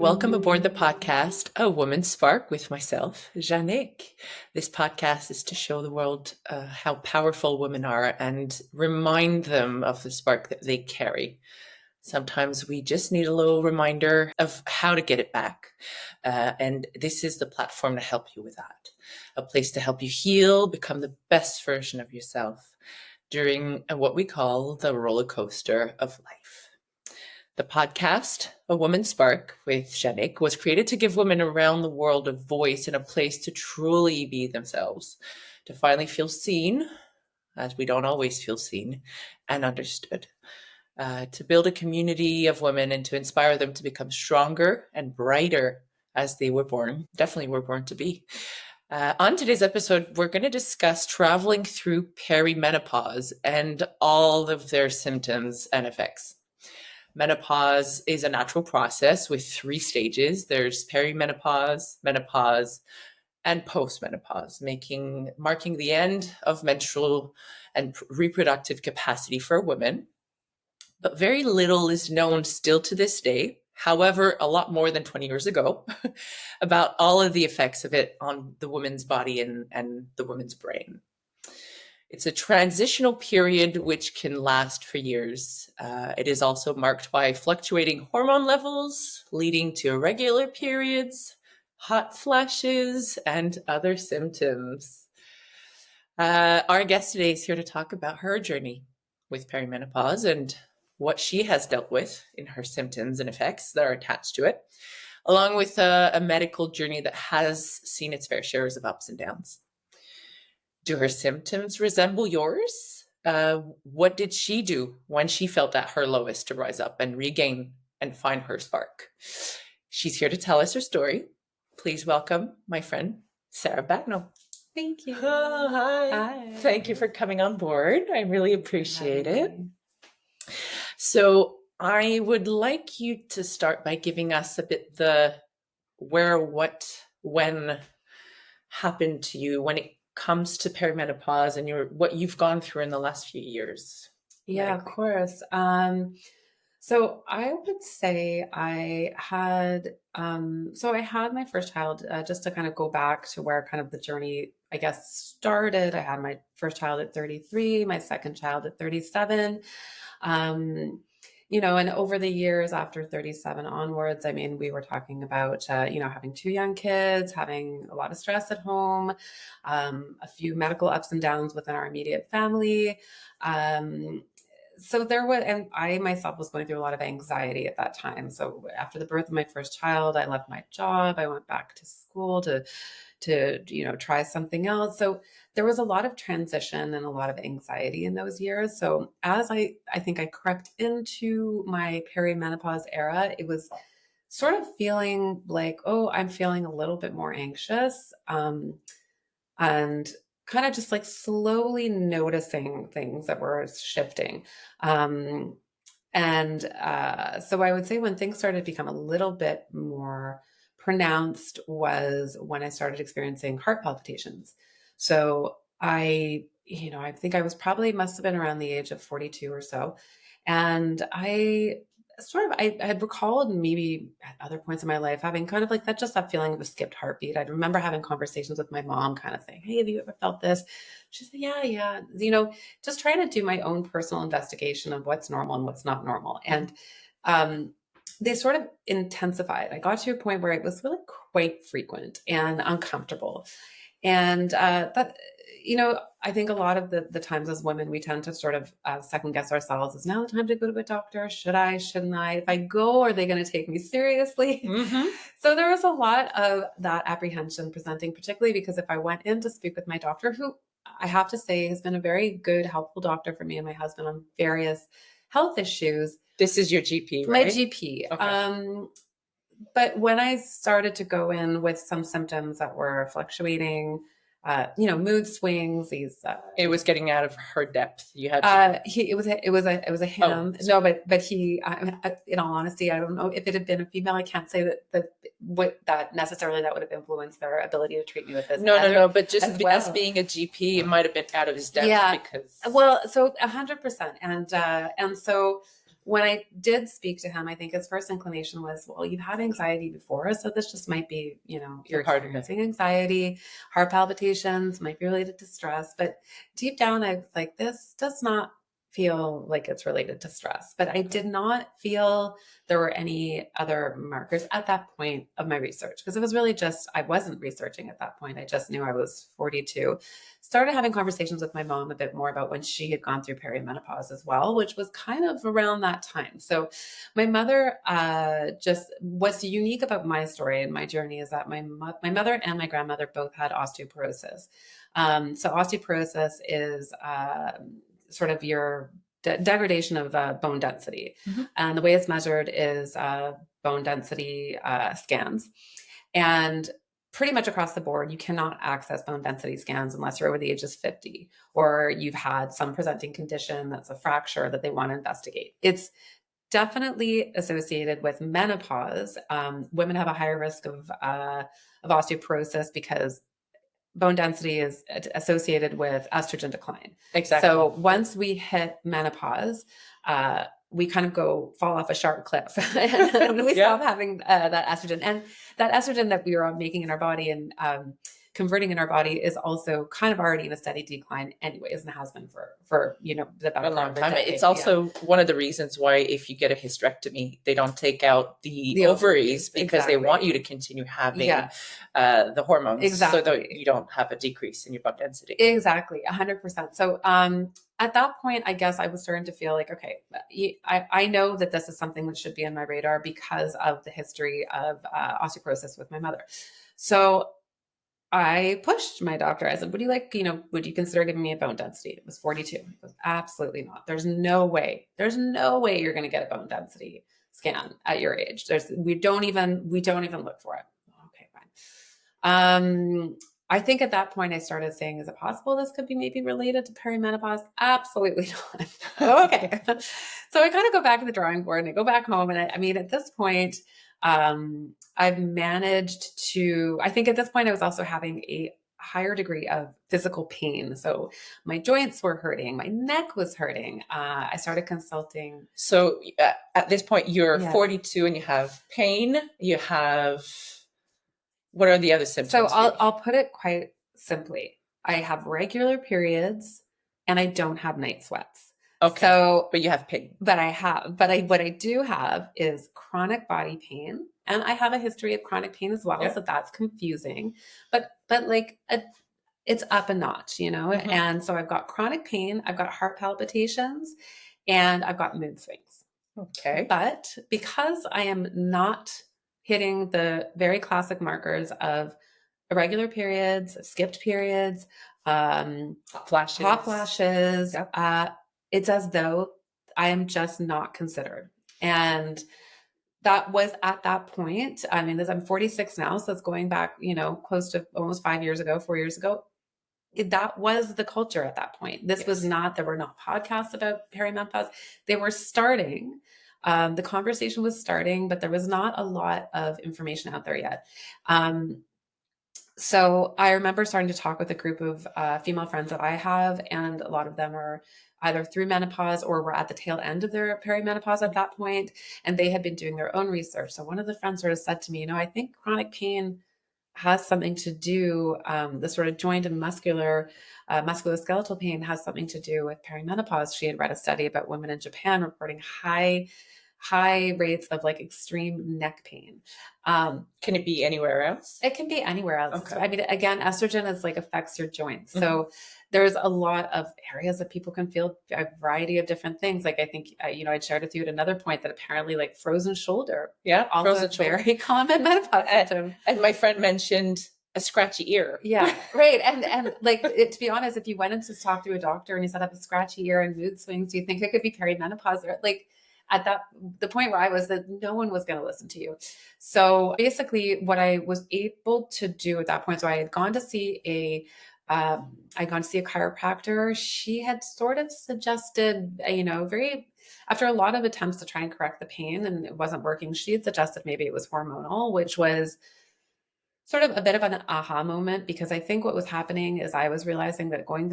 Welcome aboard the podcast, A Woman's Spark, with myself, Janik. This podcast is to show the world how powerful women are and remind them of the spark that they carry. Sometimes we just need a little reminder of how to get it back. And this is the platform to help you with that. A place to help you heal, become the best version of yourself during what we call the roller coaster of life. The podcast, A Woman's Spark with Janik, was created to give women around the world a voice and a place to truly be themselves, to finally feel seen, as we don't always feel seen, and understood. To build a community of women and to inspire them to become stronger and brighter as they definitely were born to be. On today's episode, we're going to discuss traveling through perimenopause and all of their symptoms and effects. Menopause is a natural process with 3 stages. There's perimenopause, menopause, and postmenopause, marking the end of menstrual and reproductive capacity for women. But very little is known still to this day, however, a lot more than 20 years ago, about all of the effects of it on the woman's body and the woman's brain. It's a transitional period which can last for years. It is also marked by fluctuating hormone levels, leading to irregular periods, hot flashes, and other symptoms. Our guest today is here to talk about her journey with perimenopause and what she has dealt with in her symptoms and effects that are attached to it, along with a medical journey that has seen its fair shares of ups and downs. Do her symptoms resemble yours? What did she do when she felt at her lowest to rise up and regain and find her spark? She's here to tell us her story. Please welcome my friend, Sarah Bagnall. Thank you. Oh, hi. Hi. Thank you for coming on board. I really appreciate it. So I would like you to start by giving us a bit the where, what, when happened to you when it comes to perimenopause and what you've gone through in the last few years. Yeah, of course. So I would say I had my first child, just to kind of go back to where kind of the journey, I guess, started. I had my first child at 33, my second child at 37. And over the years after 37 onwards, I mean, we were talking about, having 2 young kids, having a lot of stress at home, a few medical ups and downs within our immediate family. So there was, and I myself was going through a lot of anxiety at that time. So after the birth of my first child, I left my job. I went back to school to try something else. So there was a lot of transition and a lot of anxiety in those years. So as I think I crept into my perimenopause era, it was sort of feeling like, oh, I'm feeling a little bit more anxious. And kind of just like slowly noticing things that were shifting. So I would say when things started to become a little bit more pronounced was when I started experiencing heart palpitations. So I think I must have been around the age of 42 or so. And I had recalled maybe at other points in my life having kind of like that feeling of a skipped heartbeat. I remember having conversations with my mom kind of saying, hey, have you ever felt this? She said, yeah. Just trying to do my own personal investigation of what's normal and what's not normal. And they sort of intensified. I got to a point where it was really quite frequent and uncomfortable. And I think a lot of the times as women, we tend to sort of second guess ourselves. Is now the time to go to a doctor? Should I? Shouldn't I? If I go, are they going to take me seriously? Mm-hmm. So there was a lot of that apprehension presenting, particularly because if I went in to speak with my doctor, who I have to say has been a very good, helpful doctor for me and my husband on various health issues. This is your GP, right? My GP. Okay. But when I started to go in with some symptoms that were fluctuating, mood swings, it was getting out of her depth. You had it was a him. Oh. No, but he, in all honesty, I don't know if it had been a female. I can't say that would have influenced their ability to treat me with this. No. But just as being a GP, it might have been out of his depth. Yeah. Because well, so 100%, and so when I did speak to him, I think his first inclination was, well, you've had anxiety before, so this just might be, you're Part of it. experiencing anxiety, heart palpitations, might be related to stress. But deep down, I was like, this does not feel like it's related to stress. But I did not feel there were any other markers at that point of my research, because it was really just, I wasn't researching at that point. I just knew I was 42. Started having conversations with my mom a bit more about when she had gone through perimenopause as well, which was kind of around that time. So my mother, just what's unique about my story and my journey is that my mother and my grandmother both had osteoporosis. So osteoporosis is sort of your degradation of bone density. Mm-hmm. And the way it's measured is bone density scans. And pretty much across the board, you cannot access bone density scans unless you're over the age of 50 or you've had some presenting condition that's a fracture that they want to investigate. It's definitely associated with menopause. Women have a higher risk of osteoporosis because bone density is associated with estrogen decline. Exactly. So once we hit menopause, we kind of fall off a sharp cliff and we stop having that estrogen. And that estrogen that we are making in our body and converting in our body is also kind of already in a steady decline anyways, and has been for a long time. It's also one of the reasons why if you get a hysterectomy, they don't take out the ovaries because they want you to continue having the hormones so that you don't have a decrease in your bone density. Exactly, 100%. So at that point, I guess I was starting to feel like, okay, I know that this is something that should be on my radar because of the history of osteoporosis with my mother. So I pushed my doctor. I said, would you consider giving me a bone density? It was 42. He goes, absolutely not. There's no way you're going to get a bone density scan at your age. We don't even look for it. Okay, fine. I think at that point I started saying, is it possible this could be maybe related to perimenopause? Absolutely not. Okay. So I kind of go back to the drawing board and I go back home. And at this point, I've managed to, I think at this point I was also having a higher degree of physical pain. So my joints were hurting, my neck was hurting. I started consulting. So at this point you're 42 and you have pain, what are the other symptoms? So I'll put it quite simply. I have regular periods and I don't have night sweats. Okay. So, but you have pain. What I do have is chronic body pain, and I have a history of chronic pain as well. So that's confusing, but it's up a notch, Mm-hmm. And so I've got chronic pain, I've got heart palpitations, and I've got mood swings. Okay. But because I am not hitting the very classic markers of irregular periods, skipped periods, hot flashes, yep. It's as though I am just not considered. And that was at that point. I'm 46 now, so it's going back, close to almost 4 years ago. That was the culture at that point. There were not podcasts about perimenopause. They were starting. The conversation was starting, but there was not a lot of information out there yet. So I remember starting to talk with a group of female friends that I have, and a lot of them are either through menopause or were at the tail end of their perimenopause at that point, and they had been doing their own research. So one of the friends sort of said to me, I think chronic pain has something to do, the sort of joint and musculoskeletal pain has something to do with perimenopause. She had read a study about women in Japan reporting high rates of like extreme neck pain. Can it be anywhere else? It can be anywhere else. Okay. Again, estrogen is affects your joints. Mm-hmm. So there's a lot of areas that people can feel a variety of different things. Like I think, I'd shared with you at another point that apparently frozen shoulder. Yeah. Also frozen shoulder. Very common menopause symptom. And my friend mentioned a scratchy ear. Yeah. Right. And to be honest, if you went in to talk to a doctor and he said I have a scratchy ear and mood swings, do you think it could be perimenopause? Or at the point where I was, that no one was going to listen to you. So basically what I was able to do at that point, so I had gone to see a chiropractor. She had sort of suggested, after a lot of attempts to try and correct the pain and it wasn't working, she had suggested maybe it was hormonal, which was sort of a bit of an aha moment, because I think what was happening is I was realizing that going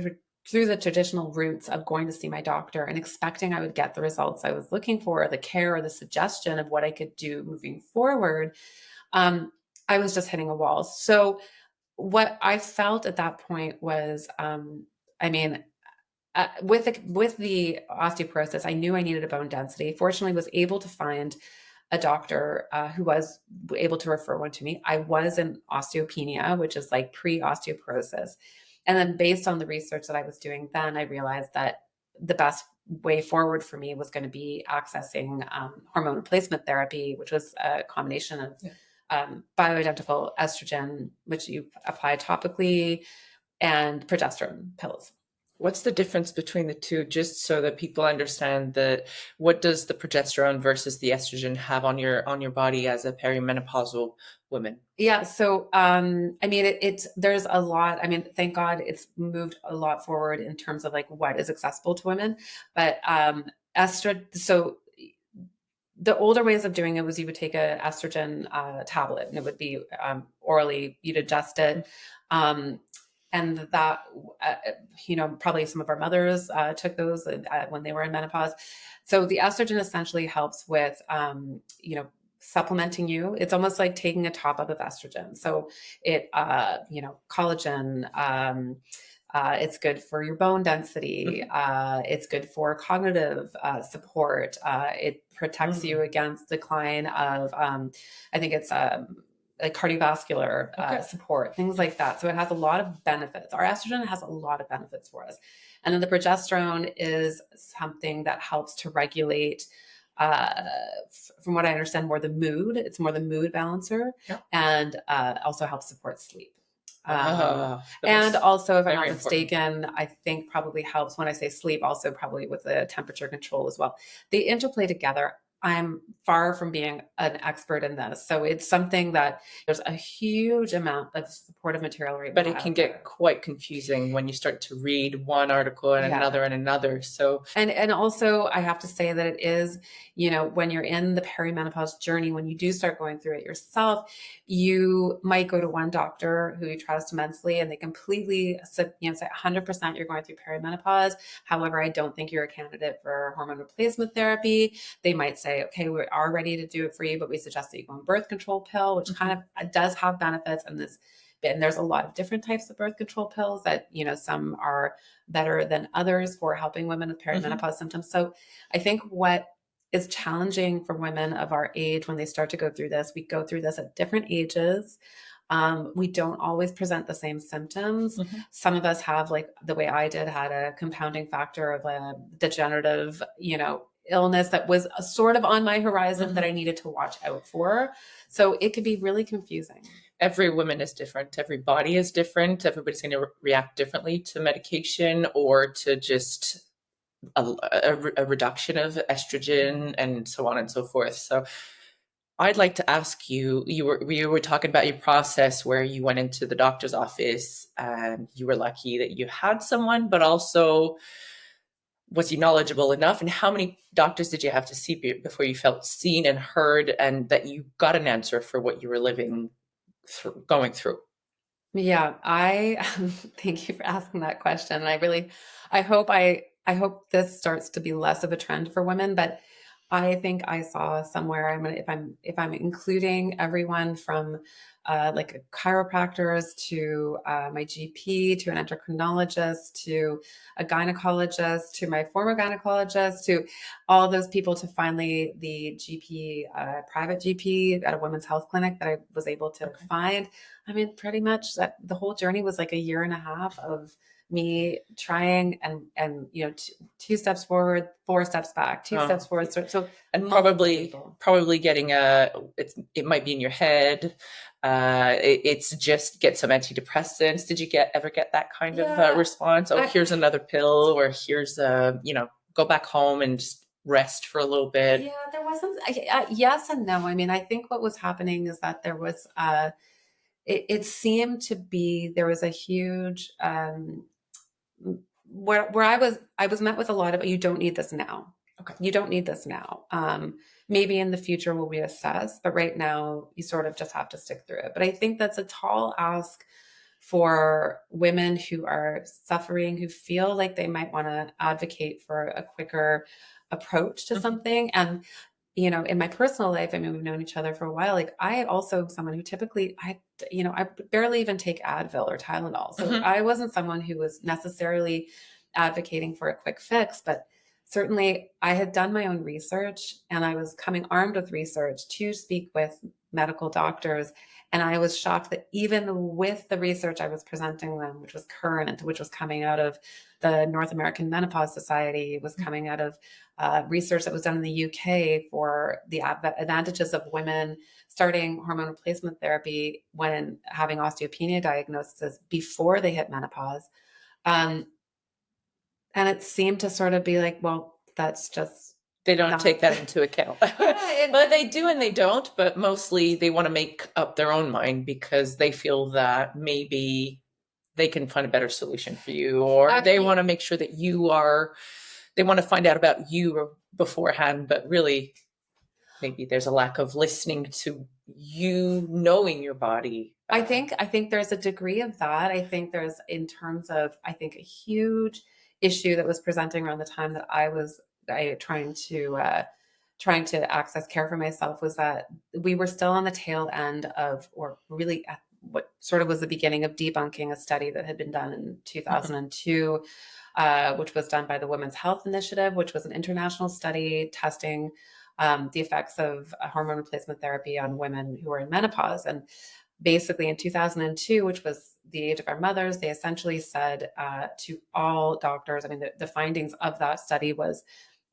through the traditional routes of going to see my doctor and expecting I would get the results I was looking for, the care or the suggestion of what I could do moving forward, um, I was just hitting a wall. So what I felt at that point was, I mean, with the osteoporosis, I knew I needed a bone density. Fortunately, was able to find a doctor who was able to refer one to me. I was in osteopenia, which is like pre-osteoporosis. And then based on the research that I was doing then, I realized that the best way forward for me was going to be accessing hormone replacement therapy, which was a combination of bioidentical estrogen, which you apply topically, and progesterone pills. What's the difference between the two, just so that people understand that what does the progesterone versus the estrogen have on your body as a perimenopausal woman? Yeah, so I mean, it's there's a lot. I mean, thank God it's moved a lot forward in terms of like what is accessible to women. But so the older ways of doing it was you would take a estrogen tablet, and it would be orally. You'd adjust it, um, and that probably some of our mothers took those when they were in menopause. So the estrogen essentially helps with supplementing you. It's almost like taking a top up of estrogen. So it collagen. It's good for your bone density. It's good for cognitive support. It protects you against decline of, I think it's like cardiovascular support, things like that. So it has a lot of benefits. Our estrogen has a lot of benefits for us. And then the progesterone is something that helps to regulate, from what I understand, more the mood. It's more the mood balancer, and also helps support sleep. And also, if I'm not mistaken, I think probably helps when I say sleep, also probably with the temperature control as well. They interplay together. I'm far from being an expert in this. So it's something that there's a huge amount of supportive material right But now. it can get quite confusing when you start to read one article and another and another. So and also I have to say that it is, when you're in the perimenopause journey, when you do start going through it yourself, you might go to one doctor who you trust immensely and they completely say 100% you're going through perimenopause. However, I don't think you're a candidate for hormone replacement therapy. They might say, okay, we are ready to do it for you, but we suggest that you go on birth control pill, which kind of does have benefits. And there's a lot of different types of birth control pills that, some are better than others for helping women with perimenopause symptoms. So I think what is challenging for women of our age when they start to go through this, we go through this at different ages. We don't always present the same symptoms. Some of us have, like the way I did, had a compounding factor of a degenerative, illness that was sort of on my horizon that I needed to watch out for. So it could be really confusing. Every woman is different. Every body is different. Everybody's going to react differently to medication or to just a reduction of estrogen and so on and so forth. So I'd like to ask you, you were talking about your process where you went into the doctor's office and you were lucky that you had someone, but also was you knowledgeable enough? And how many doctors did you have to see before you felt seen and heard and that you got an answer for what you were going through? Yeah, I thank you for asking that question. And I hope this starts to be less of a trend for women, but I think I saw somewhere, if I'm including everyone from like chiropractors to my GP to an endocrinologist to a gynecologist to my former gynecologist to all those people to finally the GP, private GP at a women's health clinic that I was able to find. I mean, pretty much that the whole journey was like a year and a half of me trying and two steps forward, four steps back, two steps forward. So and probably getting it might be in your head. It's just get some antidepressants. Did you ever get that kind of response? Oh, here's another pill, or here's go back home and just rest for a little bit. Yeah, there wasn't. Yes and no. I mean, I think what was happening is that there was. It seemed to be there was a huge where I was met with a lot of, you don't need this now. Okay. You don't need this now. Maybe in the future we'll reassess, but right now you sort of just have to stick through it. But I think that's a tall ask for women who are suffering, who feel like they might want to advocate for a quicker approach to something. And in my personal life, I mean, we've known each other for a while. Like, I also am someone who typically, I barely even take Advil or Tylenol. So I wasn't someone who was necessarily advocating for a quick fix, but certainly I had done my own research, and I was coming armed with research to speak with medical doctors. And I was shocked that even with the research I was presenting them, which was current, which was coming out of the North American Menopause Society, was coming out of research that was done in the UK for the advantages of women starting hormone replacement therapy when having osteopenia diagnosis before they hit menopause. And it seemed to sort of be like, well, that's just they don't take that into account. But they do and they don't, but mostly they want to make up their own mind because they feel that maybe they can find a better solution for you, or they want to make sure that they want to find out about you beforehand, but really maybe there's a lack of listening to you knowing your body. I think there's a degree of that. I think there's, in terms of, I think a huge issue that was presenting around the time that I was trying to access care for myself, was that we were still on the tail end of, or really at what sort of was the beginning of debunking a study that had been done in 2002, which was done by the Women's Health Initiative, which was an international study testing the effects of hormone replacement therapy on women who were in menopause. And basically in 2002, which was the age of our mothers, they essentially said to all doctors, I mean, the findings of that study was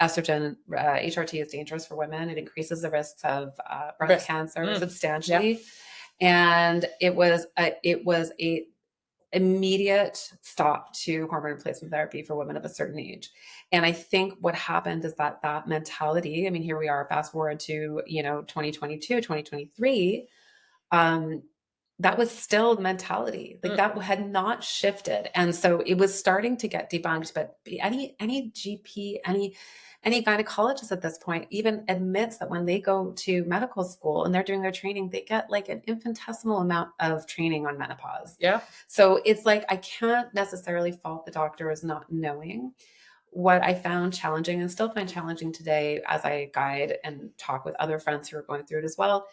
estrogen, HRT is dangerous for women. It increases the risks of breast cancer substantially. Yeah. And it was a immediate stop to hormone replacement therapy for women of a certain age. And I think what happened is that mentality, I mean, here we are, fast forward to, 2022, 2023, that was still the mentality. Like, that had not shifted. And so it was starting to get debunked, but any GP, any gynecologist at this point even admits that when they go to medical school and they're doing their training, they get like an infinitesimal amount of training on menopause. Yeah. So it's like, I can't necessarily fault the doctors not knowing. What I found challenging, and still find challenging today as I guide and talk with other friends who are going through it as well,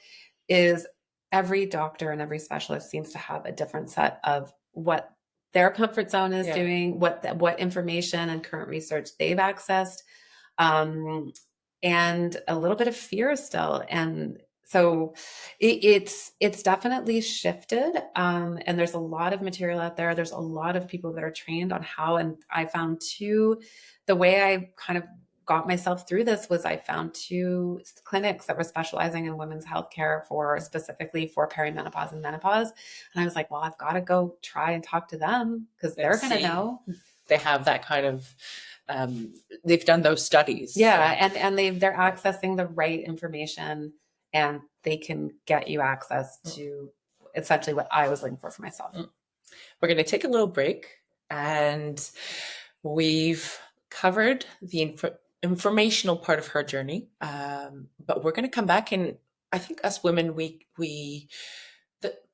is every doctor and every specialist seems to have a different set of what their comfort zone is doing, what information and current research they've accessed, and a little bit of fear still. And so it's definitely shifted. And there's a lot of material out there. There's a lot of people that are trained on how, and I found the way I kind of got myself through this was I found 2 clinics that were specializing in women's healthcare specifically for perimenopause and menopause. And I was like, well, I've got to go try and talk to them because they're going to know. They have that kind of, they've done those studies. Yeah. And they're accessing the right information, and they can get you access to essentially what I was looking for myself. We're going to take a little break, and we've covered the informational part of her journey. But we're going to come back, and I think us women,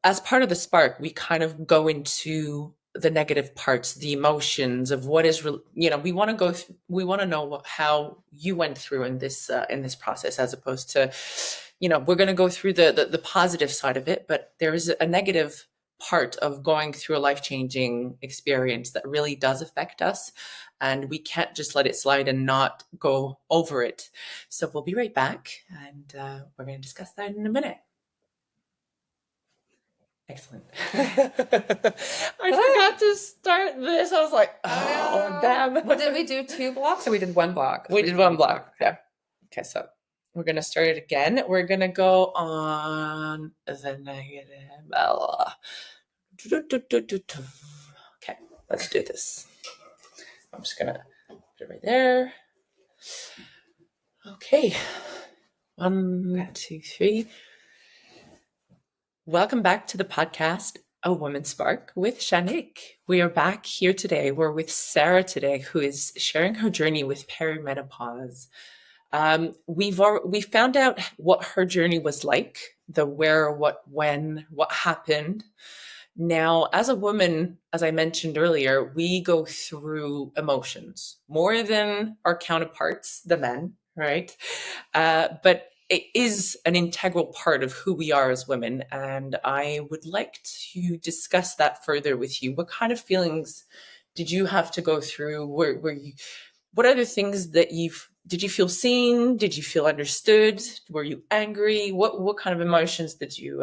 as part of the spark, we kind of go into the negative parts, the emotions of what is, we want to know how you went through in this process, as opposed to, we're going to go through the positive side of it, but there is a negative part of going through a life-changing experience that really does affect us, and we can't just let it slide and not go over it. So we'll be right back, and we're going to discuss that in a minute. Excellent. I forgot to start this. I was like, oh, damn. What did we do? 2 blocks, or we did 1 block? We did 1 block. Yeah. Okay, so we're going to start it again. We're going to go on the negative. Okay, let's do this. I'm just going to put it right there. Okay. 1, 2, 3. Welcome back to the podcast, A Woman's Spark with Janik. We are back here today. We're with Sarah today, who is sharing her journey with perimenopause. We found out what her journey was like, the where, what, when, what happened. Now, as a woman, as I mentioned earlier, we go through emotions more than our counterparts, the men, right? But it is an integral part of who we are as women. And I would like to discuss that further with you. What kind of feelings did you have to go through? Were you, what are the things that did you feel seen? Did you feel understood? Were you angry? What kind of emotions did you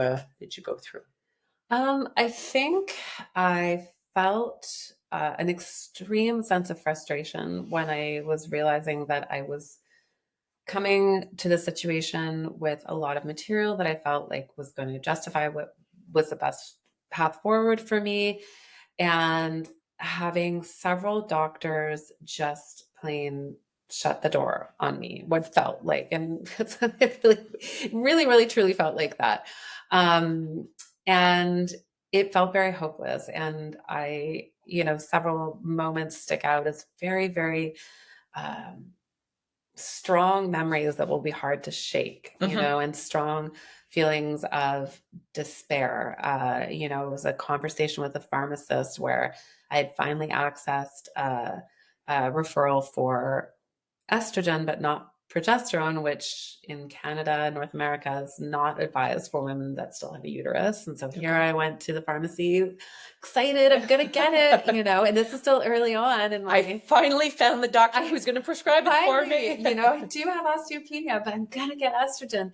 go through? I think I felt an extreme sense of frustration when I was realizing that I was coming to the situation with a lot of material that I felt like was going to justify what was the best path forward for me. And having several doctors just plain shut the door on me, what felt like, and it really, truly felt like that. Um, and it felt very hopeless. And several moments stick out as very, very, um, strong memories that will be hard to shake, Mm-hmm. and strong feelings of despair. It was a conversation with a pharmacist where I had finally accessed a referral for estrogen, but not progesterone, which in Canada, North America, is not advised for women that still have a uterus. And so here I went to the pharmacy, excited, I'm gonna get it, and this is still early on in my. I finally found the doctor who's going to prescribe it for me. I do have osteopenia, but I'm gonna get estrogen.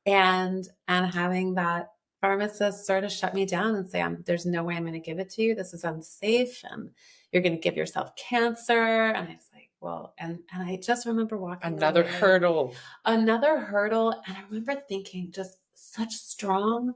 And having that pharmacist sort of shut me down and say, there's no way I'm going to give it to you. This is unsafe, and you're going to give yourself cancer. And I was like, well, and I just remember walking Another away, hurdle. another hurdle. And I remember thinking just such strong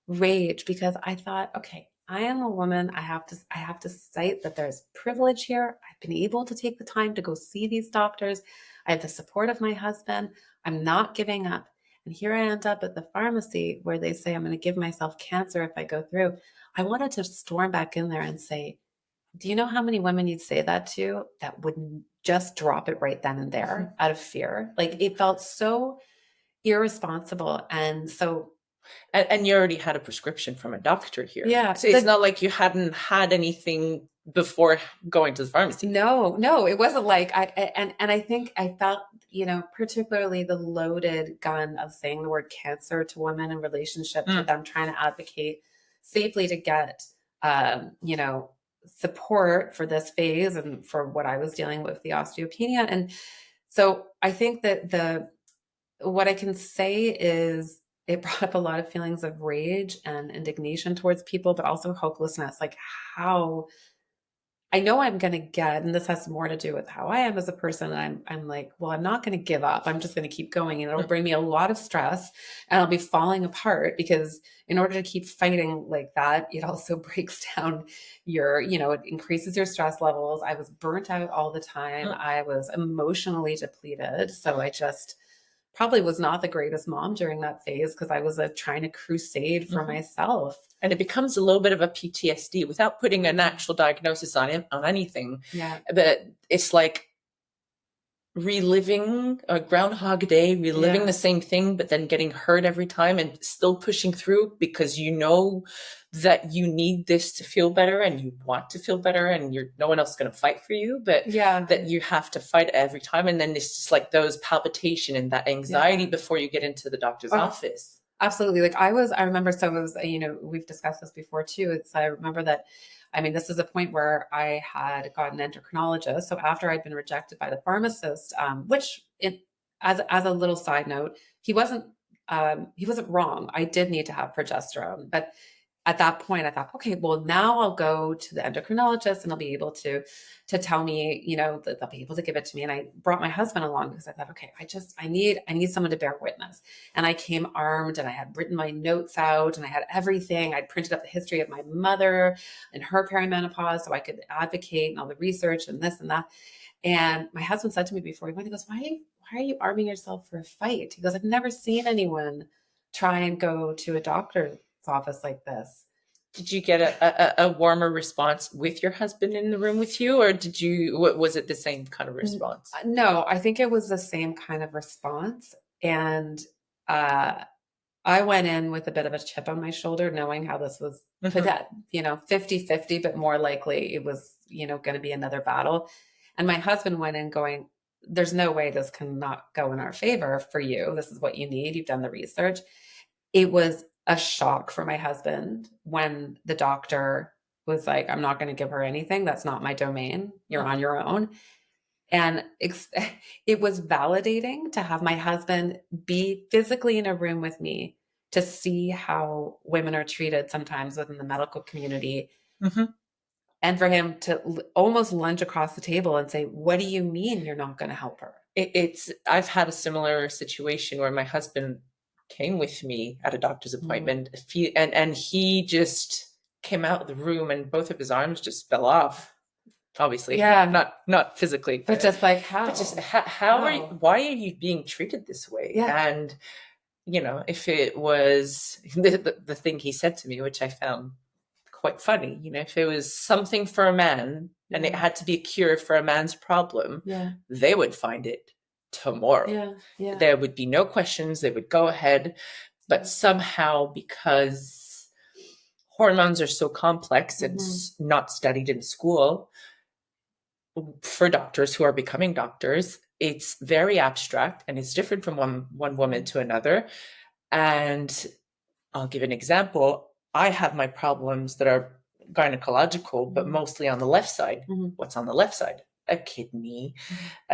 rage, because I thought, okay, I am a woman. I have to cite that there's privilege here. I've been able to take the time to go see these doctors. I have the support of my husband. I'm not giving up. And here I end up at the pharmacy where they say I'm going to give myself cancer if I go through. I wanted to storm back in there and say, do you know how many women you'd say that to that wouldn't just drop it right then and there out of fear? Like, it felt so irresponsible. And so, And you already had a prescription from a doctor here. yeah, So it's not like you hadn't had anything before going to the pharmacy. no, it wasn't like and I think I felt, particularly the loaded gun of saying the word cancer to women in relationship to them trying to advocate safely to get, support for this phase and for what I was dealing with, the osteopenia. And so I think that what I can say is it brought up a lot of feelings of rage and indignation towards people, but also hopelessness. Like, how I know I'm going to get, and this has more to do with how I am as a person. And I'm like, well, I'm not going to give up. I'm just going to keep going, and it'll bring me a lot of stress, and I'll be falling apart, because in order to keep fighting like that, it also breaks down it increases your stress levels. I was burnt out all the time. I was emotionally depleted. So I just probably was not the greatest mom during that phase, because I was trying to crusade for myself. And it becomes a little bit of a PTSD without putting an actual diagnosis on anything. Yeah. But it's like reliving a Groundhog Day, reliving the same thing, but then getting hurt every time and still pushing through because you know that you need this to feel better and you want to feel better, and no one else is going to fight for you, but that you have to fight every time. And then it's just like those palpitation and that anxiety before you get into the doctor's office. Absolutely. Like, I remember, so it was, we've discussed this before too. I remember that, this is a point where I had got an endocrinologist. So after I'd been rejected by the pharmacist, as a little side note, he wasn't wrong. I did need to have progesterone, but at that point I thought, okay, well, now I'll go to the endocrinologist and they'll be able to tell me, that they'll be able to give it to me. And I brought my husband along because I thought, okay, I need someone to bear witness. And I came armed, and I had written my notes out, and I had everything. I'd printed up the history of my mother and her perimenopause so I could advocate, and all the research and this and that. And my husband said to me before he went, he goes, why are you arming yourself for a fight? He goes, I've never seen anyone try and go to a doctor's office like this. Did you get a warmer response with your husband in the room with you, or was it the same kind of response? No, I think it was the same kind of response. And I went in with a bit of a chip on my shoulder, knowing how this was, Hmm. 50-50, but more likely it was, going to be another battle. And my husband went in going, there's no way this cannot go in our favor for you. This is what you need. You've done the research. It was a shock for my husband when the doctor was like, I'm not going to give her anything. That's not my domain. You're on your own. And it was validating to have my husband be physically in a room with me to see how women are treated sometimes within the medical community. Hmm. And for him to almost lunge across the table and say, what do you mean you're not going to help her? I've had a similar situation where my husband came with me at a doctor's Mm. appointment, and he just came out of the room and both of his arms just fell off. Obviously, Yeah. not physically, But just like, but just how? how are you, How? why are you being treated this way? Yeah. And if it was the thing he said to me, which I found quite funny, if it was something for a man and it Yeah. had to be a cure for a man's problem, Yeah. they would find it tomorrow. Yeah. Yeah. There would be no questions. They would go ahead. But Yeah. somehow, because hormones are so complex and Mm-hmm. not studied in school, for doctors who are becoming doctors, it's very abstract and it's different from one woman to another. And I'll give an example. I have my problems that are gynecological, but Mm-hmm. mostly on the left side. Mm-hmm. What's on the left side? A kidney,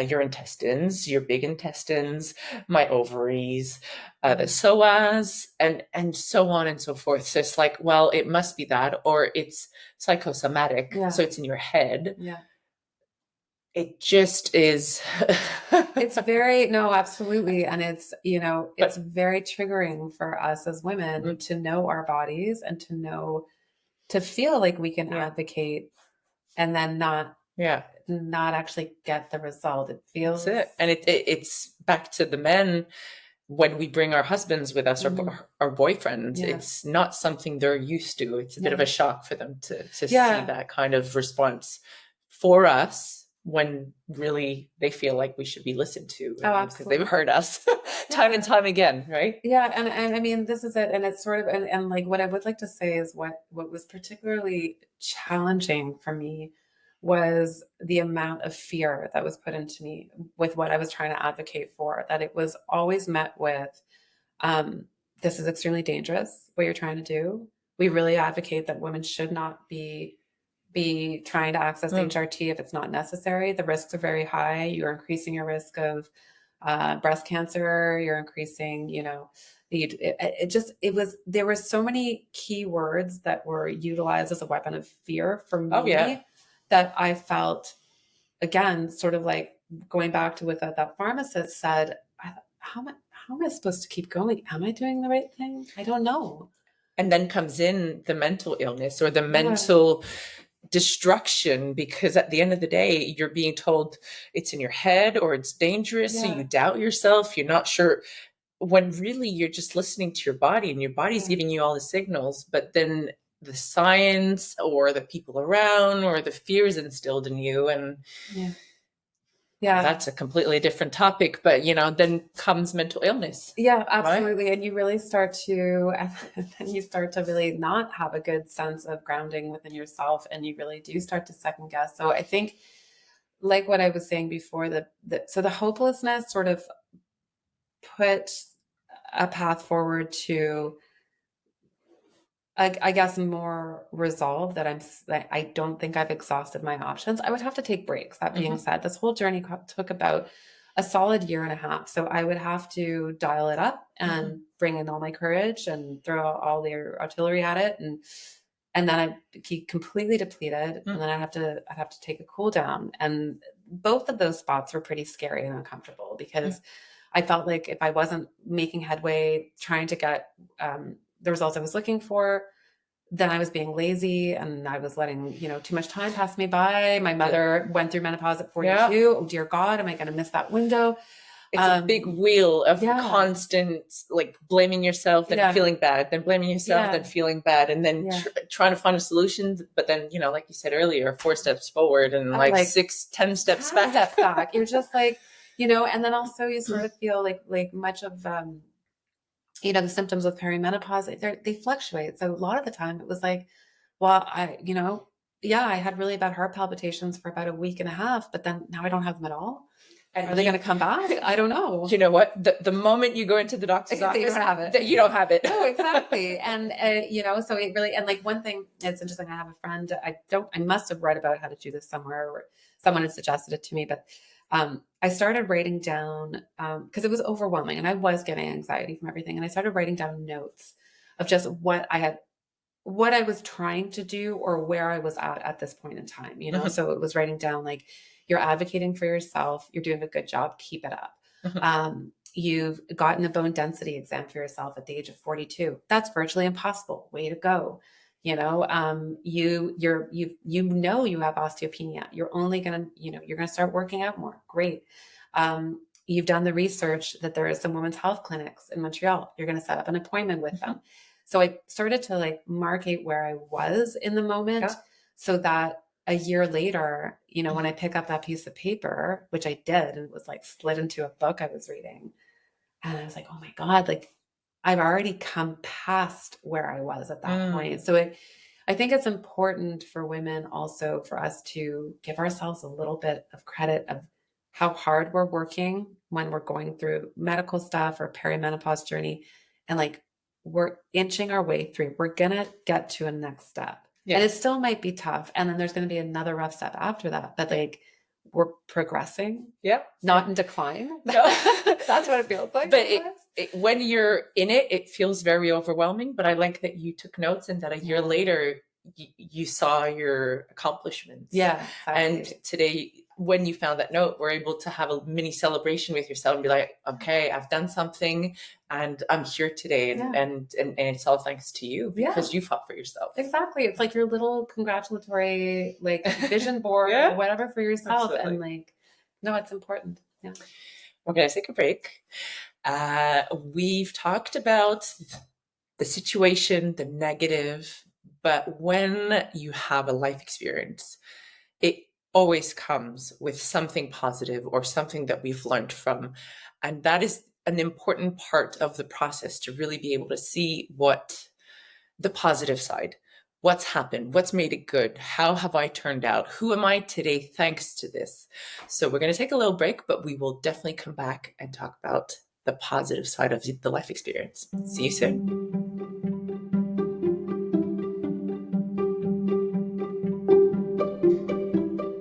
your intestines, your big intestines, my ovaries, the Mm-hmm. psoas, and so on and so forth. So it's like, well, it must be that, or it's psychosomatic, Yeah. so it's in your head. Yeah. It just is. It's very, no, absolutely. And it's But very triggering for us as women mm, to know our bodies and to feel like we can yeah, advocate and then yeah, not actually get the result. It that's feels, it. And it's back to the men. When we bring our husbands with us, mhm, our boyfriends, yeah, it's not something they're used to. It's a bit of yeah, a shock for them to see yeah. that kind of response for us when really they feel like we should be listened to, Oh, and because they've absolutely. heard us time and Yeah. time again, right? Yeah. And I mean, this is it. And it's sort of, and like what I would like to say is what was particularly challenging for me was the amount of fear that was put into me with what I was trying to advocate for, that it was always met with, um, this is extremely dangerous, what you're trying to do. We really advocate that women should not be trying to access Mm. HRT if it's not necessary. The risks are very high. You're increasing your risk of breast cancer. You're increasing, there were so many key words that were utilized as a weapon of fear for Oh yeah. me that I felt, again, sort of like going back to what that pharmacist said. How am I supposed to keep going? Am I doing the right thing? I don't know. And then comes in the mental illness or the Yeah, mental destruction, because at the end of the day you're being told it's in your head or it's dangerous, so yeah, you doubt yourself, you're not sure, when really you're just listening to your body and your body's yeah, giving you all the signals, but then the science or the people around or the fears instilled in you, and yeah, yeah. that's a completely different topic, but then comes mental illness, Yeah, right? absolutely. And you really start to, and then you start to really not have a good sense of grounding within yourself, and you really do start to second guess. So I think, like what I was saying before, so the hopelessness sort of put a path forward to, I guess, more resolve that I don't think I've exhausted my options. I would have to take breaks. That being Mm-hmm. said, this whole journey took about a solid year and a half. So I would have to dial it up Mm-hmm. and bring in all my courage and throw all the artillery at it. And then I'd be completely depleted. And Mm. then I'd have to take a cool down. And both of those spots were pretty scary and uncomfortable because I felt like if I wasn't making headway, trying to get the results I was looking for, then I was being lazy and I was letting, too much time pass me by. My mother went through menopause at Yeah, 42. Oh dear God, am I going to miss that window? it's a big wheel of Yeah, constant, like, blaming yourself, then yeah, feeling bad, then blaming yourself, then yeah, feeling bad, and then yeah. trying to find a solution, but then like you said earlier, 4 steps forward and like Like 6, 10 steps 10 back. steps back. You're just like, and then also you sort of feel like much of the symptoms with perimenopause, they fluctuate. So a lot of the time it was like, well, yeah, I had really bad heart palpitations for about a week and a half, but then now I don't have them at all. And Are they going to come back? I don't know. You know what? The moment you go into the doctor's office, You don't have it. You don't have it. No, exactly. And, so it really, and like one thing that's interesting, I have a friend, I must have read about how to do this somewhere, or someone had suggested it to me, but I started writing down, because it was overwhelming and I was getting anxiety from everything. And I started writing down notes of just what I was trying to do or where I was at this point in time, So it was writing down like, you're advocating for yourself, you're doing a good job, keep it up. You've gotten a bone density exam for yourself at the age of 42. That's virtually impossible. Way to go. You have osteopenia. You're only gonna, you're gonna start working out more. Great. You've done the research that there is some women's health clinics in Montreal. You're going to set up an appointment with them. So I started to like market where I was in the moment, so that a year later, when I pick up that piece of paper, which I did, and it was like slid into a book I was reading, and I was like, oh my God, like I've already come past where I was at that point. So I think it's important for women also for us to give ourselves a little bit of credit of how hard we're working when we're going through medical stuff or perimenopause journey, and like we're inching our way through. We're going to get to a next step. Yeah. And it still might be tough. And then there's going to be another rough step after that. But like we're progressing. Yep. Not in decline. No. That's what it feels like. But when you're in it, it feels very overwhelming. But I like that you took notes and that a year later you saw your accomplishments. Yeah. Exactly. And today, when you found that note, we're able to have a mini celebration with yourself and be like, okay, I've done something and I'm here today. And it's all thanks to you because you fought for yourself. Exactly. It's like your little congratulatory like vision board or whatever for yourself. Absolutely. And like, no, it's important. Yeah. We're going to take a break. We've talked about the situation, the negative, but when you have a life experience, it always comes with something positive or something that we've learned from. And that is an important part of the process, to really be able to see what the positive side, what's happened, what's made it good, how have I turned out, who am I today thanks to this. So we're going to take a little break, but we will definitely come back and talk about the positive side of the life experience. See you soon.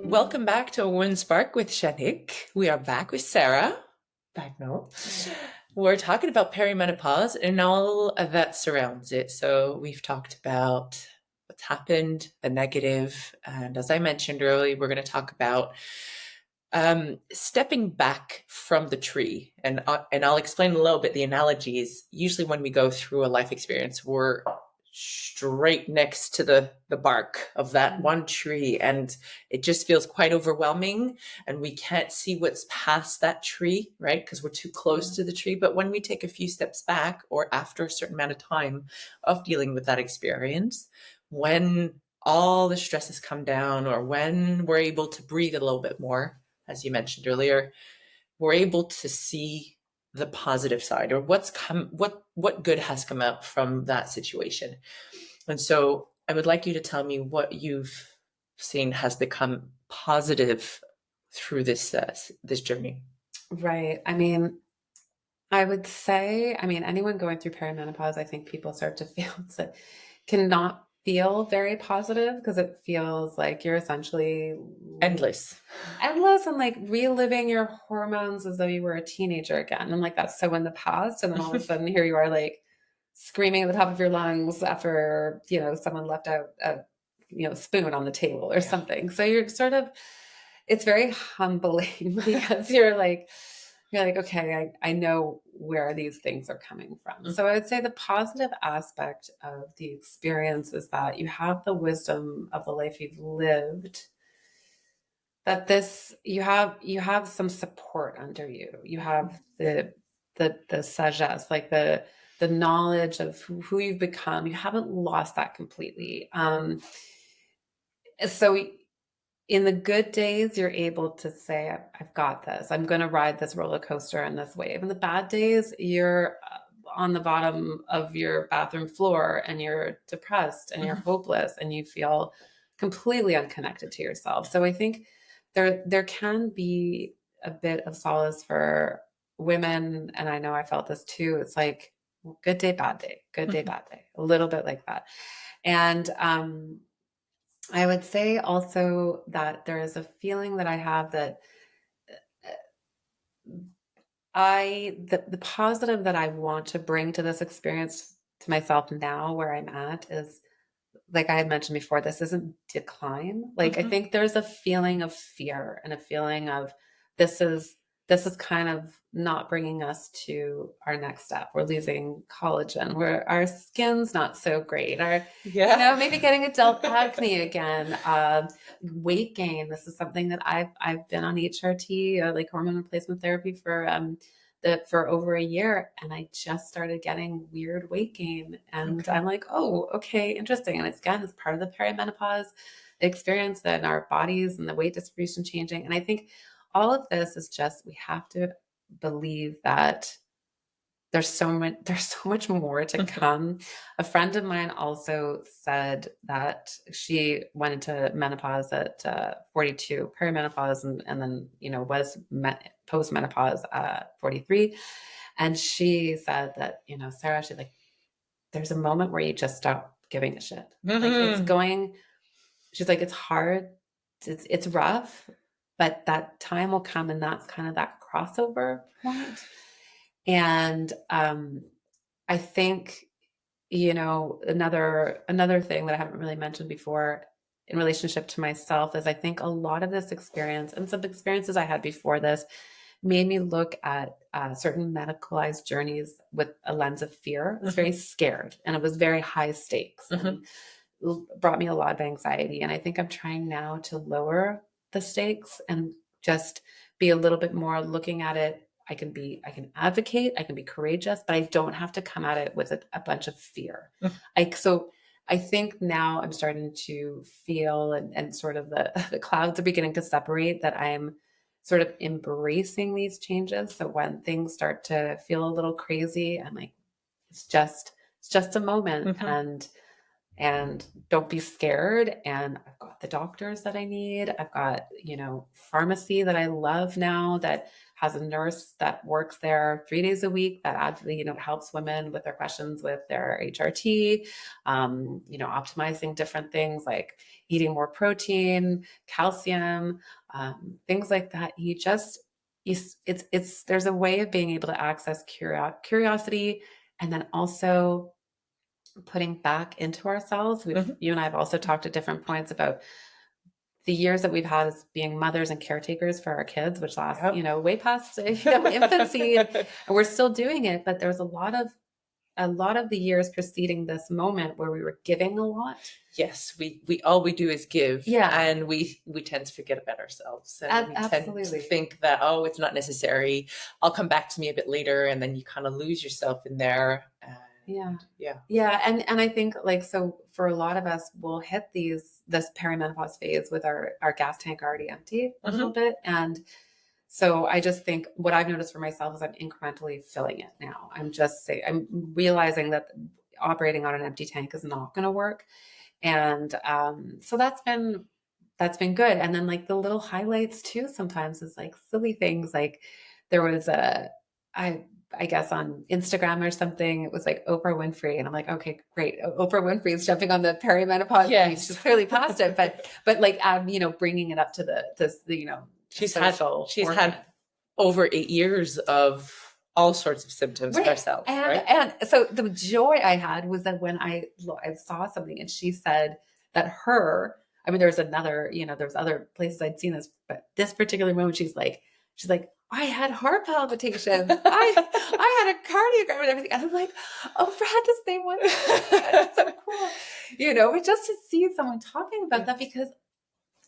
Welcome back to A Woman's Spark with Janik. We are back with Sarah. Back now. We're talking about perimenopause and all that surrounds it. So we've talked about what's happened, the negative, and as I mentioned earlier, we're going to talk about stepping back from the tree. And I'll explain a little bit the analogies. Usually when we go through a life experience, we're straight next to the bark of that one tree, and it just feels quite overwhelming, and we can't see what's past that tree, right? Because we're too close to the tree. But when we take a few steps back, or after a certain amount of time of dealing with that experience, when all the stresses come down, or when we're able to breathe a little bit more, as you mentioned earlier, we're able to see the positive side, or what good has come out from that situation. And so I would like you to tell me what you've seen has become positive through this journey. Right. I mean, I would say, anyone going through perimenopause, I think people start to feel that cannot feel very positive, because it feels like you're essentially endless and like reliving your hormones as though you were a teenager again. And like, that's so in the past. And then all of a sudden here you are like screaming at the top of your lungs after, someone left out a, spoon on the table or something. So you're sort of, it's very humbling because you're like, okay, I know where these things are coming from. Mm-hmm. So I would say the positive aspect of the experience is that you have the wisdom of the life you've lived, that you have some support under you. You have the sagesse, like the knowledge of who you've become. You haven't lost that completely. So in the good days, you're able to say, I've got this. I'm going to ride this roller coaster and this wave. In the bad days, you're on the bottom of your bathroom floor and you're depressed and you're hopeless and you feel completely unconnected to yourself. So I think there can be a bit of solace for women, and I know I felt this too. It's like good day, bad day, good day, bad day, a little bit like that. And I would say also that there is a feeling that I have that the positive that I want to bring to this experience to myself now where I'm at is, like I had mentioned before, this isn't decline. Like I think there's a feeling of fear and a feeling of this is kind of not bringing us to our next step. We're losing collagen. Our skin's not so great. Maybe getting adult acne again. Weight gain. This is something that I've been on HRT, like hormone replacement therapy for over a year, and I just started getting weird weight gain, and I'm like, oh, okay, interesting. And it's part of the perimenopause experience, that our bodies and the weight distribution changing. And I think all of this is just, we have to believe that there's so much more to come. A friend of mine also said that she went into menopause at 42, perimenopause, and then was post-menopause at 43. And she said that, Sarah, she's like, there's a moment where you just stop giving a shit. Like it's going, she's like, it's hard, it's rough, but that time will come, and that's kind of that crossover point. And I think, another thing that I haven't really mentioned before in relationship to myself is, I think a lot of this experience and some experiences I had before this made me look at certain medicalized journeys with a lens of fear. I was very scared, and it was very high stakes, and brought me a lot of anxiety. And I think I'm trying now to lower the stakes and just be a little bit more looking at it. I can advocate, I can be courageous, but I don't have to come at it with a bunch of fear. So I think now I'm starting to feel, and sort of the clouds are beginning to separate, that I'm sort of embracing these changes. So when things start to feel a little crazy, I'm like, it's just a moment, and don't be scared. And I've got the doctors that I need. I've got, pharmacy that I love now, that has a nurse that works there 3 days a week, that actually, helps women with their questions with their HRT, optimizing different things like eating more protein, calcium, things like that. There's a way of being able to access curiosity, and then also putting back into ourselves. You and I have also talked at different points about the years that we've had as being mothers and caretakers for our kids, which last, way past, infancy, and we're still doing it. But there's a lot of the years preceding this moment where we were giving a lot. Yes, we all we do is give, and we tend to forget about ourselves, and we tend to think that, oh, it's not necessary, I'll come back to me a bit later, and then you kind of lose yourself in there. And I think, like, so for a lot of us, we'll hit this perimenopause phase with our gas tank already empty a little bit. And so I just think what I've noticed for myself is I'm incrementally filling it now. I'm realizing that operating on an empty tank is not going to work. And so that's been good. And then, like, the little highlights too sometimes is like silly things. Like there was I guess on Instagram or something, it was like Oprah Winfrey, and I'm like, okay, great. Oprah Winfrey is jumping on the perimenopause. Yes. She's clearly past it, but like, bringing it up to she's had over 8 years of all sorts of symptoms herself. And so the joy I had was that when I saw something, and she said that there's other places I'd seen this, but this particular moment, she's like, I had heart palpitations. I had a cardiogram and everything. And I'm like, oh, Brad, the same one. It's so cool. But just to see someone talking about that, because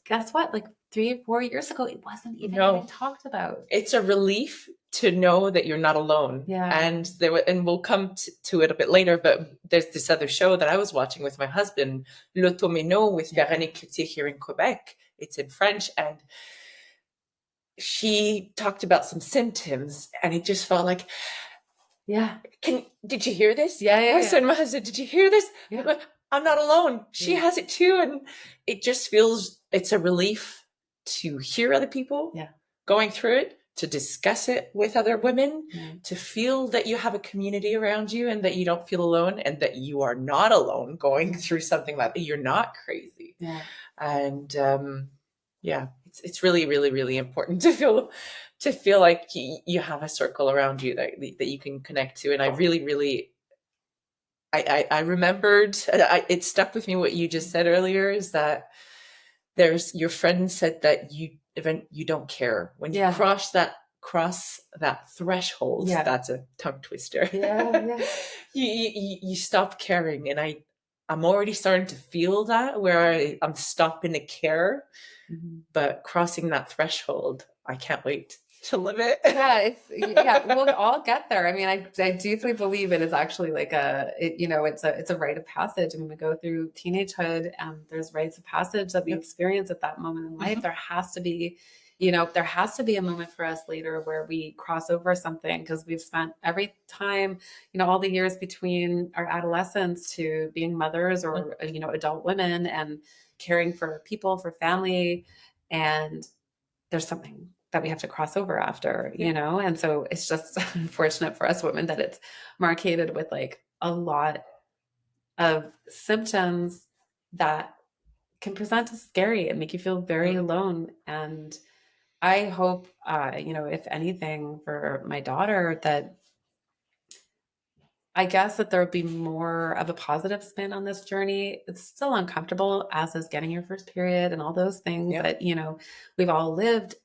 guess what? Like 3 or 4 years ago, it wasn't even getting talked about. It's a relief to know that you're not alone. Yeah. And we'll come to it a bit later, but there's this other show that I was watching with my husband, L'Automino, with Véronique Cloutier here in Quebec. It's in French, and she talked about some symptoms, and it just felt like Yeah. Did you hear this? Yeah, yeah, My yeah. son, my husband, did you hear this? Yeah. I'm not alone. She Yeah. has it too. And it just feels, it's a relief to hear other people Yeah. going through it, to discuss it with other women, Yeah. to feel that you have a community around you and that you don't feel alone and that you are not alone going through something like that. You're not crazy. Yeah. And yeah, it's really, really, really important to feel like you have a circle around you that you can connect to. And I really, really, I remembered, it stuck with me what you just said earlier, is that there's, your friend said that you don't care when you Yeah. cross that threshold. Yeah. That's a tongue twister. Yeah. Yeah. You stop caring, and I'm already starting to feel that, where I'm stopping to care. Mhm. But crossing that threshold, I can't wait to live it. Yeah, we'll all get there. I mean, I deeply believe it is actually like it's a rite of passage. I mean, we go through teenagehood and there's rites of passage that we experience at that moment in life. There has to be, there has to be a moment for us later where we cross over something, because we've spent every time, all the years between our adolescence to being mothers or, adult women and caring for people, for family. And there's something that we have to cross over after, and so it's just unfortunate for us women that it's marketed with like a lot of symptoms that can present as scary and make you feel very alone. And I hope, if anything, for my daughter, that I guess that there would be more of a positive spin on this journey. It's still uncomfortable, as is getting your first period and all those things that, we've all lived.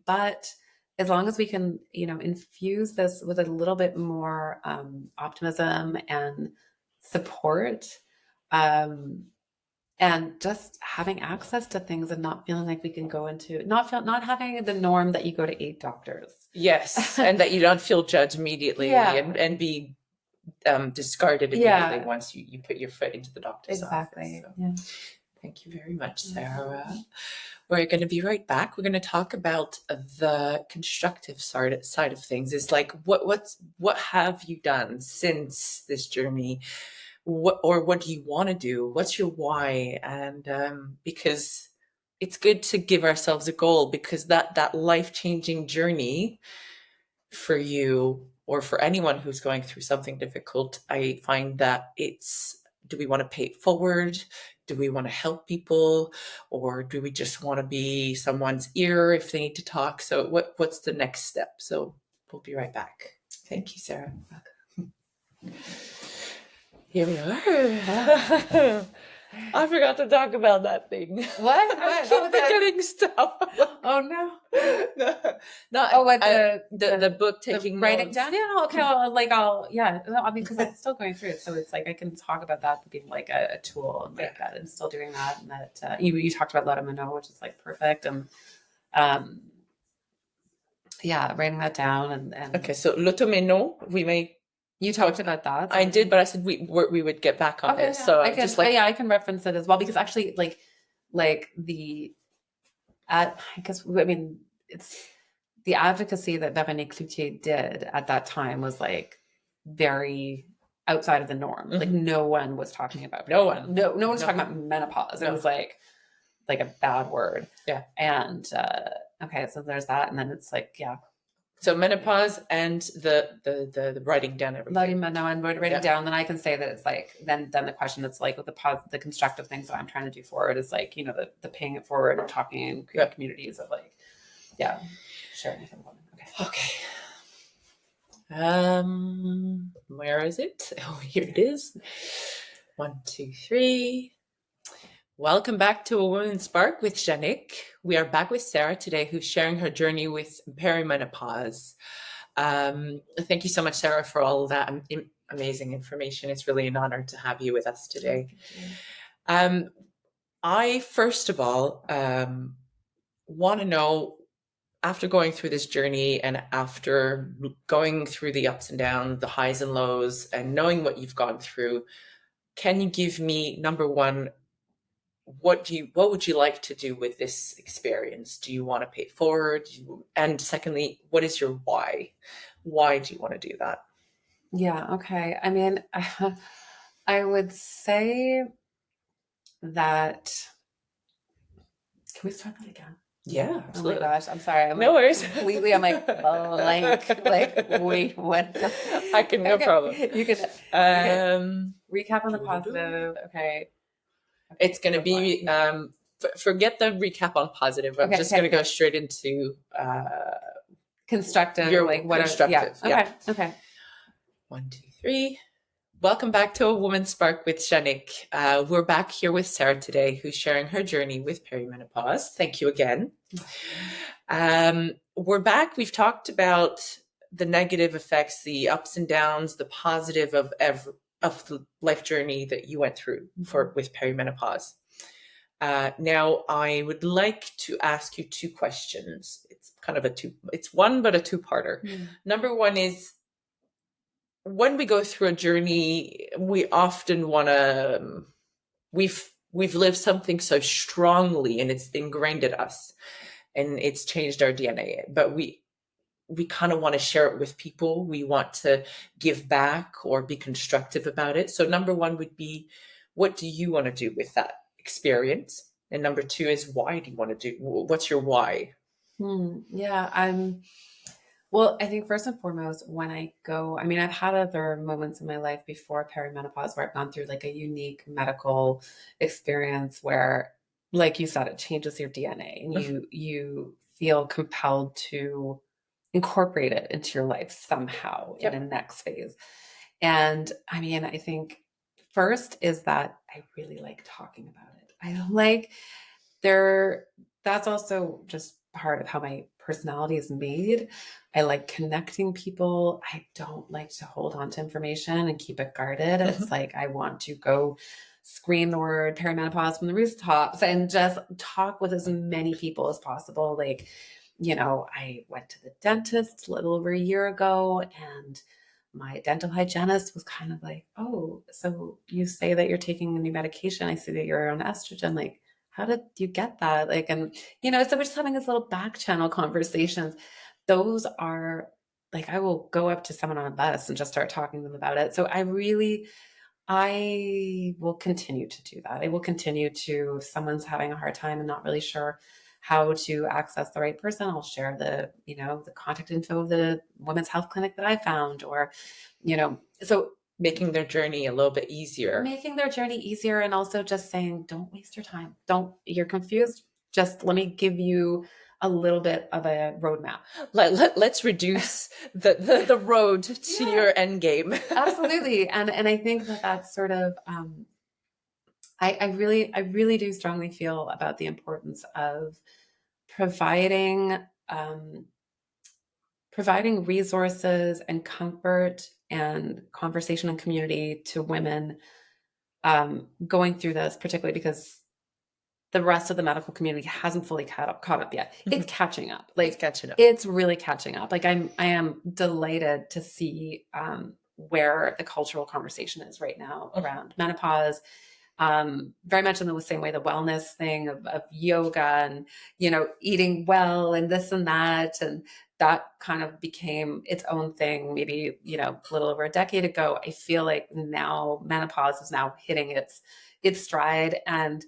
But as long as we can, infuse this with a little bit more optimism and support, um, and just having access to things and not feeling like we can go into, not having the norm that you go to 8 doctors. Yes, and that you don't feel judged immediately and be discarded immediately once you put your foot into the doctor's office. So, Yeah. Thank you very much, Sarah. We're going to be right back. We're going to talk about the constructive side of things. Is like, what have you done since this journey? What do you want to do? What's your why? And because it's good to give ourselves a goal, because that life-changing journey for you or for anyone who's going through something difficult, I find that it's, do we want to pay it forward? Do we want to help people? Or do we just want to be someone's ear if they need to talk? So what's the next step? So we'll be right back. Thank you, Sarah. Here we are. I forgot to talk about that thing. What? I keep forgetting stuff. Oh no. The book taking writing notes. down. Yeah, no, okay. I mean, because I'm still going through it, so it's like I can talk about that being like a tool, and like that, and still doing that, and that you talked about let them know, which is like perfect, and writing that down and okay. So l'automeno, we may. You talked about that. I did, but I said we would get back on it. So I can just I can reference it as well, because actually like it's the advocacy that Veronique Cloutier did at that time was like very outside of the norm. Like no one was talking about no one was talking about menopause. It was like a bad word. Yeah. And okay, so there's that, and then it's like so menopause and the writing down everything. Writing down, then I can say that it's like then the question that's like with the constructive things that I'm trying to do forward is like, the paying it forward and talking in communities of like sharing with everyone. Okay. Where is it? Oh, here it is. 1, 2, 3. Welcome back to A Woman's Spark with Janik. We are back with Sarah today, who's sharing her journey with perimenopause. Thank you so much, Sarah, for all that amazing information. It's really an honor to have you with us today. I, first of all, want to know, after going through this journey and after going through the ups and downs, the highs and lows, and knowing what you've gone through, can you give me, number one, what would you like to do with this experience? Do you want to pay it forward? And secondly, what is your why? Why do you want to do that? Yeah. Okay. I mean, I would say that. Can we start that again? Yeah, Oh my absolutely. gosh. I'm sorry. I'm No like worries. completely, I'm like blank. Like, wait, what? I can, no problem. Okay. You can recap on the positive. Okay. It's Okay. going to Go for it. be, Yeah. forget the recap on positive. I'm Okay. just going Okay. to go Okay. straight into Constructive. your Like, what are, yeah. constructive. Yeah. Okay. Okay. 1, 2, 3. Welcome back to A Woman's Spark with Janik. We're back here with Sarah today, who's sharing her journey with perimenopause. Thank you again. We're back. We've talked about the negative effects, the ups and downs, the positive of the life journey that you went through with perimenopause. Now, I would like to ask you 2 questions. It's kind of it's one, but a 2-parter. Number 1 is, when we go through a journey, we often want to, we've lived something so strongly and it's ingrained in us and it's changed our DNA, but we kind of want to share it with people. We want to give back or be constructive about it. So number 1 would be, what do you want to do with that experience? And number 2 is, why do you want to do, what's your why? Yeah. Well, I think first and foremost, when I go, I mean, I've had other moments in my life before perimenopause where I've gone through like a unique medical experience where, like you said, it changes your DNA and you feel compelled to incorporate it into your life somehow in a next phase. And I mean, I think first is that I really like talking about it. I like there, that's also just part of how my personality is made. I like connecting people. I don't like to hold on to information and keep it guarded. It's like I want to go scream the word perimenopause from the rooftops and just talk with as many people as possible. Like, I went to the dentist a little over a year ago, and my dental hygienist was kind of like, "Oh, so you say that you're taking a new medication. I see that you're on estrogen. Like, how did you get that?" Like, and so we're just having this little back channel conversations. Those are like, I will go up to someone on a bus and just start talking to them about it. So I will continue to do that. I will continue to, if someone's having a hard time and not really sure how to access the right person, I'll share the contact info of the women's health clinic that I found, or, so Making their journey a little bit easier. making their journey easier, and also just saying, don't waste your time. You're confused. Just let me give you a little bit of a roadmap. Let's reduce the road to your end game. Absolutely. And I think that that's sort of, I really do strongly feel about the importance of providing, providing resources and comfort and conversation and community to women going through this, particularly because the rest of the medical community hasn't fully caught up yet. It's catching up. Like, It's catching up. It's really catching up. Like, I am delighted to see where the cultural conversation is right now around menopause. Very much in the same way, the wellness thing of yoga and, eating well and this and that. And that kind of became its own thing, maybe, a little over a decade ago. I feel like now menopause is now hitting its stride, and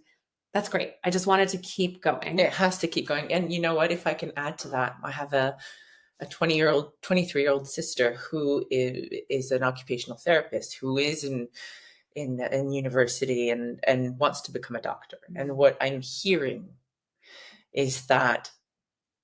that's great. I just wanted to keep going. It has to keep going. And you know what? If I can add to that, I have a 23-year-old sister who is an occupational therapist, who is in university and wants to become a doctor. And what I'm hearing is that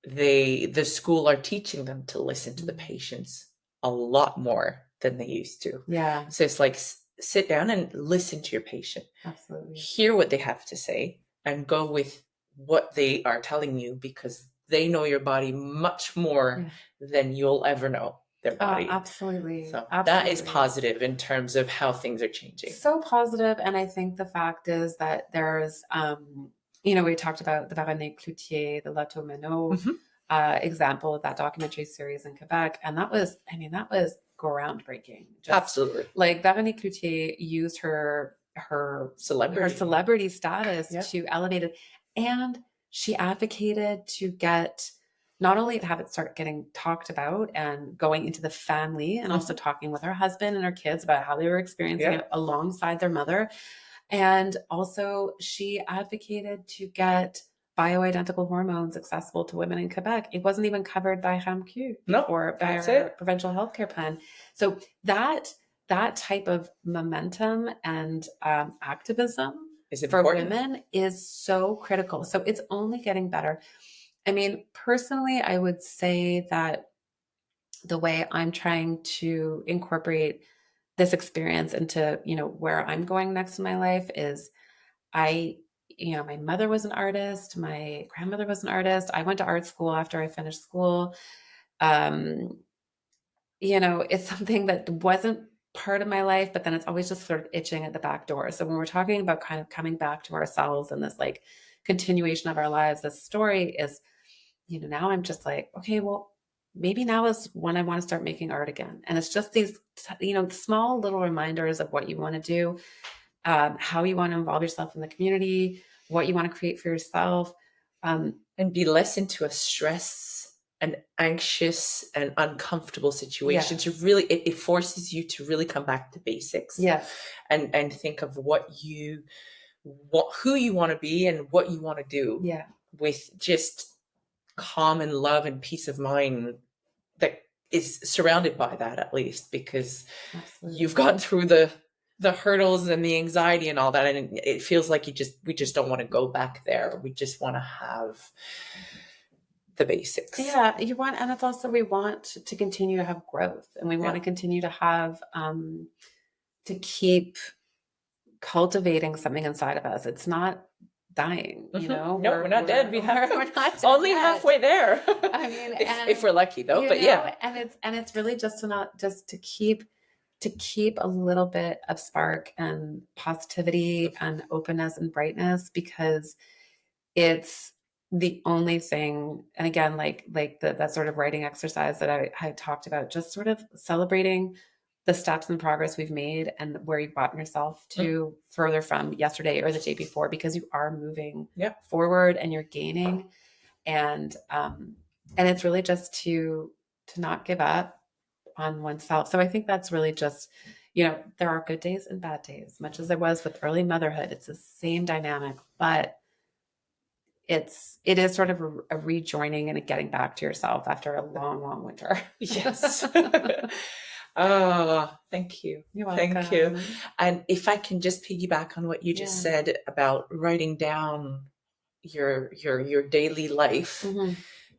the school are teaching them to listen to the patients a lot more than they used to. Yeah. So it's like, sit down and listen to your patient. Absolutely. Hear what they have to say and go with what they are telling you, because they know your body much more than you'll ever know their body. Absolutely. So absolutely. that is positive in terms of how things are changing. So positive. And I think the fact is that there's, we talked about the Véronique Cloutier, the Lato Menot example of that documentary series in Quebec. And that was groundbreaking. Absolutely. Like, Véronique Cloutier used her celebrity status to elevate it. And she advocated to get not only have it start getting talked about and going into the family, and also Mhm. talking with her husband and her kids about how they were experiencing Yeah. it alongside their mother. And also, she advocated to get bioidentical hormones accessible to women in Quebec. It wasn't even covered by RAMQ No, before, by that's our it. provincial healthcare plan. So that type of momentum and activism Is for important. women is so critical. So it's only getting better. I mean, personally, I would say that the way I'm trying to incorporate this experience into, where I'm going next in my life is I, my mother was an artist, my grandmother was an artist. I went to art school after I finished school. Um, it's something that wasn't part of my life, but then it's always just sort of itching at the back door. So when we're talking about kind of coming back to ourselves and this like continuation of our lives, this story is, now I'm just like, okay, well, maybe now is when I want to start making art again. And it's just these, small little reminders of what you want to do, how you want to involve yourself in the community, what you want to create for yourself. And be less into a stress and anxious and uncomfortable situation. Yes. To really, it forces you to really come back to basics. Yes. And think of who you want to be and what you want to do. Yeah. With just calm and love and peace of mind that is surrounded by that, at least, because Absolutely. you've gone through the hurdles and the anxiety and all that, and it feels like we just don't want to go back there. We just want to have the basics. Yeah, and it's also, we want to continue to have growth, and we want to continue to have, to keep cultivating something inside of us. It's not dying, No, we're not dead. We're not dead only yet. Halfway there. I mean, if we're lucky, though. But yeah, and it's really just to keep a little bit of spark and positivity and openness and brightness, because it's the only thing. And again, like that sort of writing exercise that I talked about, just sort of celebrating the steps and progress we've made and where you've gotten yourself to further from yesterday or the day before, because you are moving forward and you're gaining. And it's really just to not give up on oneself. So I think that's really just, there are good days and bad days, much as there was with early motherhood. It's the same dynamic, but it is sort of a rejoining and a getting back to yourself after a long, long winter. Yes. Oh, thank you. You're welcome. Thank you. And if I can just piggyback on what you just said about writing down your daily life,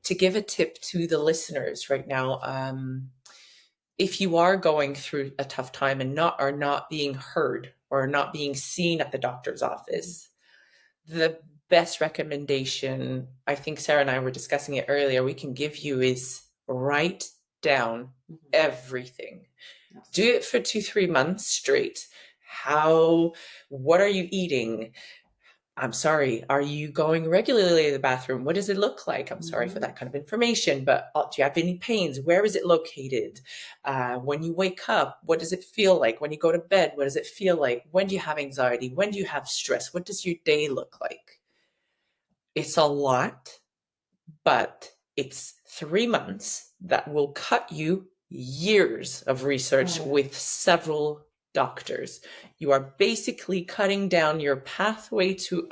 to give a tip to the listeners right now, if you are going through a tough time and are not being heard or not being seen at the doctor's office, the best recommendation, I think Sarah and I were discussing it earlier, we can give you is write down everything. Yes. Do it for 2-3 months straight. What are you eating? I'm sorry, are you going regularly to the bathroom? What does it look like? I'm sorry for that kind of information, but do you have any pains? Where is it located? When you wake up, what does it feel like? When you go to bed, what does it feel like? When do you have anxiety? When do you have stress? What does your day look like? It's a lot, but it's 3 months that will cut you years of research with several doctors. You are basically cutting down your pathway to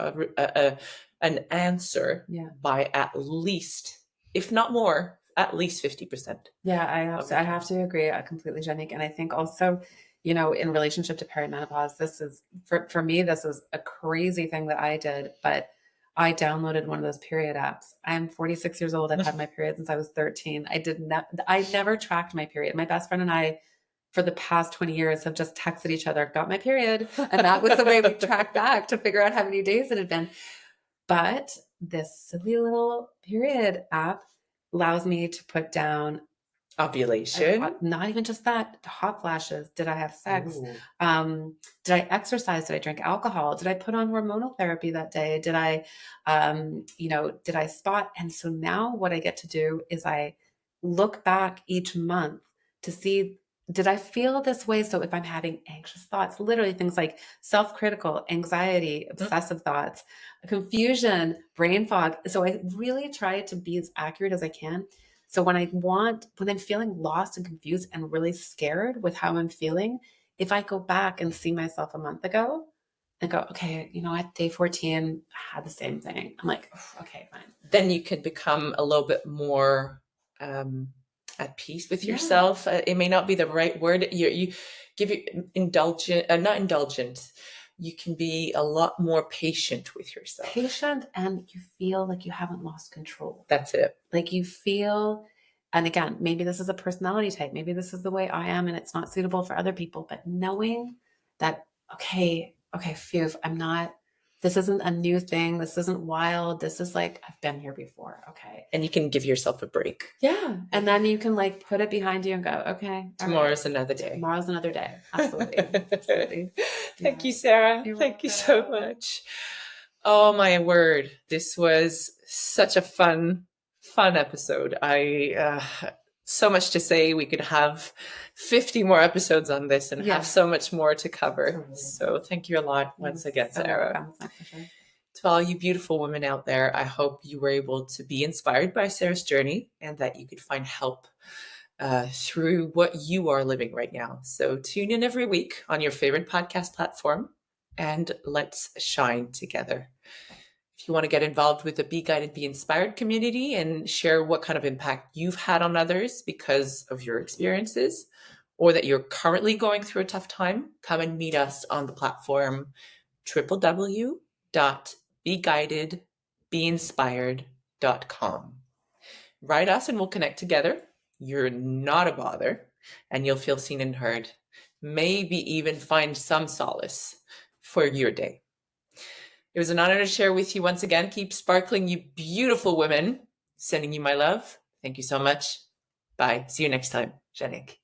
an answer by at least, if not more, at least 50%. Yeah, I have to agree completely, Janik. And I think also, in relationship to perimenopause, this is for me, this is a crazy thing that I did, but I downloaded one of those period apps. I'm 46 years old. I've had my period since I was 13. I never tracked my period. My best friend and I, for the past 20 years, have just texted each other, got my period. And that was the way we tracked back to figure out how many days it had been. But this silly little period app allows me to put down ovulation. Not even just that, hot flashes. Did I have sex? Did I exercise? Did I drink alcohol? Did I put on hormonal therapy that day? Did I, did I spot? And so now what I get to do is I look back each month to see did I feel this way? So if I'm having anxious thoughts, literally things like self-critical, anxiety, obsessive thoughts, confusion, brain fog. So I really try to be as accurate as I can. So when I'm feeling lost and confused and really scared with how I'm feeling, if I go back and see myself a month ago and go, okay, you know what, day 14, I had the same thing. I'm like, "Oh, okay, fine." Then you can become a little bit more at peace with Yeah. yourself. It may not be the right word. You give you indulgent, not indulgent. You can be a lot more patient with yourself. Patient, and you feel like you haven't lost control. That's it. Like you feel, and again, maybe this is a personality type, maybe this is the way I am and it's not suitable for other people, but knowing that, okay, phew, this isn't a new thing. This isn't wild. This is like, I've been here before. Okay. And you can give yourself a break. Yeah. And then you can like put it behind you and go, okay. Tomorrow's another day. Tomorrow's another day. Absolutely. Absolutely. Thank you, Sarah. Thank you so much. Oh my word. This was such a fun episode. So much to say. We could have 50 more episodes on this and have so much more to cover. So thank you a lot once again, Sarah. To all you beautiful women out there, I hope you were able to be inspired by Sarah's journey and that you could find help through what you are living right now. So tune in every week on your favorite podcast platform and let's shine together. If you want to get involved with the Be Guided, Be Inspired community and share what kind of impact you've had on others because of your experiences, or that you're currently going through a tough time, come and meet us on the platform www.beguidedbeinspired.com. Write us and we'll connect together. You're not a bother, and you'll feel seen and heard. Maybe even find some solace for your day. It was an honor to share with you once again. Keep sparkling, you beautiful women. Sending you my love. Thank you so much. Bye. See you next time. Janik.